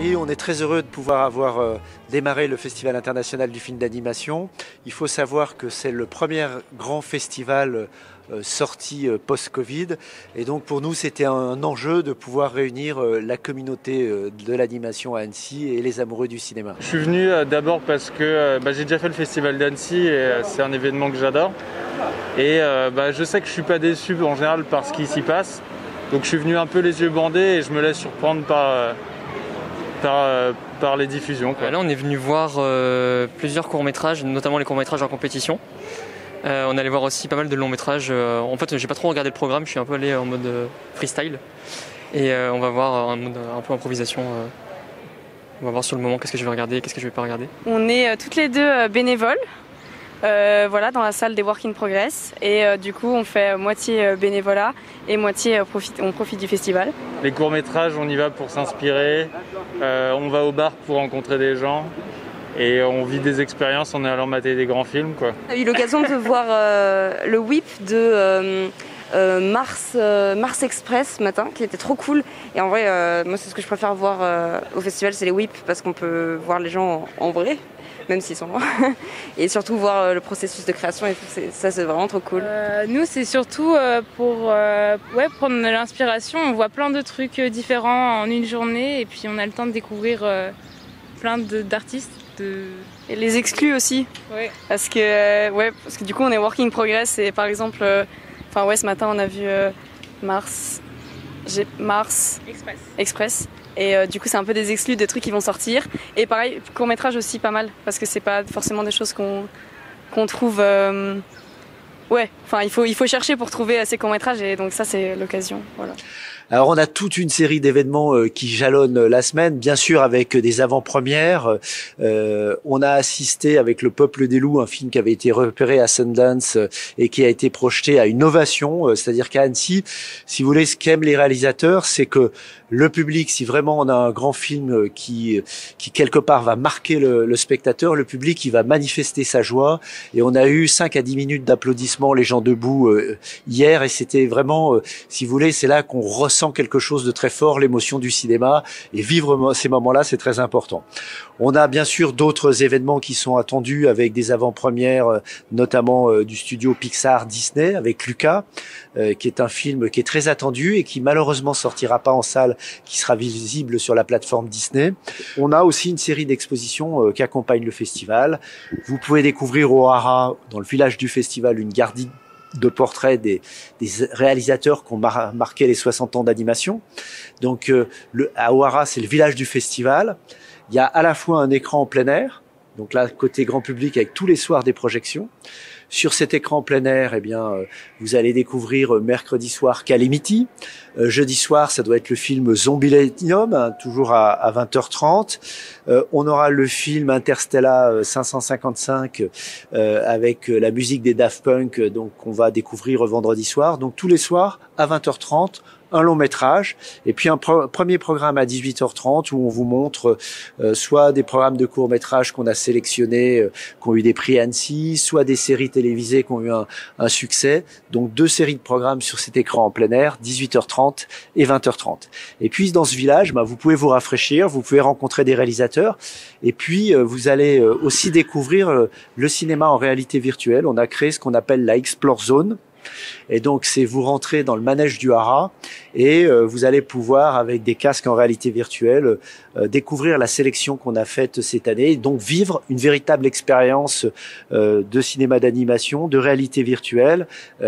Oui, on est très heureux de pouvoir avoir démarré le Festival international du film d'animation. Il faut savoir que c'est le premier grand festival sorti post-Covid. Et donc pour nous, c'était un enjeu de pouvoir réunir la communauté de l'animation à Annecy et les amoureux du cinéma. Je suis venu d'abord parce que j'ai déjà fait le Festival d'Annecy et c'est un événement que j'adore. Et je sais que je ne suis pas déçu en général par ce qui s'y passe. Donc je suis venu un peu les yeux bandés et je me laisse surprendre par les diffusions, quoi. Là, on est venu voir plusieurs courts-métrages, notamment les courts-métrages en compétition. On allait voir aussi pas mal de longs-métrages. En fait, j'ai pas trop regardé le programme, je suis un peu allé en mode freestyle. Et on va voir en mode un peu improvisation. On va voir sur le moment qu'est-ce que je vais regarder, qu'est-ce que je vais pas regarder. On est toutes les deux bénévoles. Dans la salle des Work in Progress et du coup on fait moitié bénévolat et moitié on profite du festival. Les courts-métrages, on y va pour s'inspirer, on va au bar pour rencontrer des gens et on vit des expériences en allant mater des grands films, quoi. On a eu l'occasion de voir le whip de Mars Express ce matin qui était trop cool et en vrai moi c'est ce que je préfère voir au festival, c'est les whips parce qu'on peut voir les gens en vrai même s'ils sont loin, et surtout voir le processus de création et tout, ça c'est vraiment trop cool. Nous c'est surtout pour prendre de l'inspiration, on voit plein de trucs différents en une journée et puis on a le temps de découvrir plein d'artistes. Et les exclus aussi, ouais. parce que du coup on est Work in Progress et par exemple, ce matin on a vu Mars Express. Et du coup c'est un peu des exclus de trucs qui vont sortir et pareil court-métrage aussi pas mal parce que c'est pas forcément des choses qu'on trouve il faut chercher pour trouver ces courts-métrages et donc ça c'est l'occasion, voilà. Alors on a toute une série d'événements qui jalonnent la semaine, bien sûr avec des avant-premières. On a assisté avec Le Peuple des loups, un film qui avait été repéré à Sundance et qui a été projeté à une ovation, c'est-à-dire qu'à Annecy, si vous voulez, ce qu'aiment les réalisateurs, c'est que le public, si vraiment on a un grand film qui quelque part va marquer le spectateur, le public il va manifester sa joie et on a eu 5 à 10 minutes d'applaudissements, les gens debout hier et c'était vraiment, si vous voulez, c'est là qu'on ressent quelque chose de très fort, l'émotion du cinéma et vivre ces moments-là, c'est très important. On a bien sûr d'autres événements qui sont attendus avec des avant-premières, notamment du studio Pixar Disney avec Luca, qui est un film qui est très attendu et qui malheureusement sortira pas en salle, qui sera visible sur la plateforme Disney. On a aussi une série d'expositions qui accompagnent le festival. Vous pouvez découvrir au Hara, dans le village du festival, une galerie de portraits des réalisateurs qui ont marqué les 60 ans d'animation. Donc à O'Hara, c'est le village du festival. Il y a à la fois un écran en plein air, donc là côté grand public avec tous les soirs des projections. Sur cet écran en plein air, vous allez découvrir mercredi soir Calamity. Jeudi soir, ça doit être le film Zombieland, toujours à 20h30. On aura le film Interstellar 555 avec la musique des Daft Punk, donc on va découvrir vendredi soir. Donc tous les soirs à 20h30. Un long métrage et puis un premier programme à 18h30 où on vous montre soit des programmes de court métrage qu'on a sélectionnés, qui ont eu des prix Annecy, soit des séries télévisées qui ont eu un succès. Donc 2 séries de programmes sur cet écran en plein air, 18h30 et 20h30. Et puis dans ce village, vous pouvez vous rafraîchir, vous pouvez rencontrer des réalisateurs et puis vous allez aussi découvrir le cinéma en réalité virtuelle. On a créé ce qu'on appelle la Explore Zone. Et donc c'est vous rentrez dans le manège du Hara et vous allez pouvoir avec des casques en réalité virtuelle découvrir la sélection qu'on a faite cette année et donc vivre une véritable expérience de cinéma d'animation, de réalité virtuelle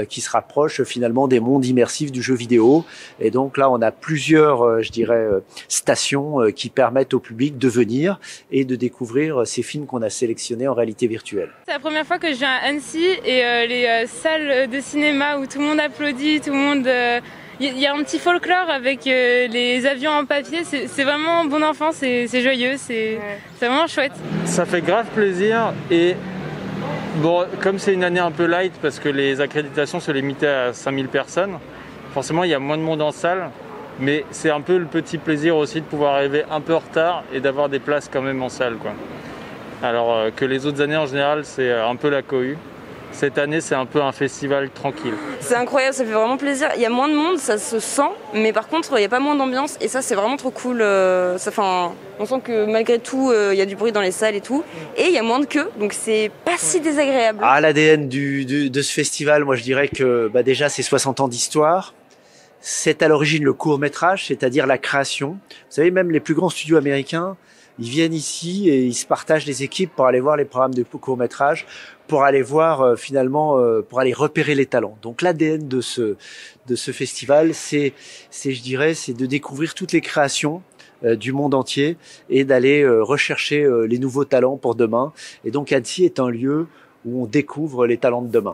qui se rapproche finalement des mondes immersifs du jeu vidéo. Et donc là on a plusieurs stations qui permettent au public de venir et de découvrir ces films qu'on a sélectionnés en réalité virtuelle. C'est la première fois que je viens à Annecy et les salles de cinéma où tout le monde applaudit, tout le monde... Il y a un petit folklore avec les avions en papier, c'est vraiment bon enfant, c'est joyeux, c'est vraiment chouette. Ça fait grave plaisir et bon, comme c'est une année un peu light parce que les accréditations se limitaient à 5000 personnes, forcément il y a moins de monde en salle, mais c'est un peu le petit plaisir aussi de pouvoir arriver un peu en retard et d'avoir des places quand même en salle, quoi. Alors que les autres années en général c'est un peu la cohue. Cette année, c'est un peu un festival tranquille. C'est incroyable, ça fait vraiment plaisir. Il y a moins de monde, ça se sent, mais par contre, il n'y a pas moins d'ambiance et ça, c'est vraiment trop cool. On sent que malgré tout, il y a du bruit dans les salles et tout. Et il y a moins de queue, donc c'est pas si désagréable. Ah, l'ADN de ce festival, moi je dirais que déjà c'est 60 ans d'histoire. C'est à l'origine le court-métrage, c'est-à-dire la création. Vous savez, même les plus grands studios américains, ils viennent ici et ils se partagent les équipes pour aller voir les programmes de court-métrage, pour aller voir pour aller repérer les talents. Donc l'ADN de ce festival, c'est de découvrir toutes les créations du monde entier et d'aller rechercher les nouveaux talents pour demain. Et donc Annecy est un lieu où on découvre les talents de demain.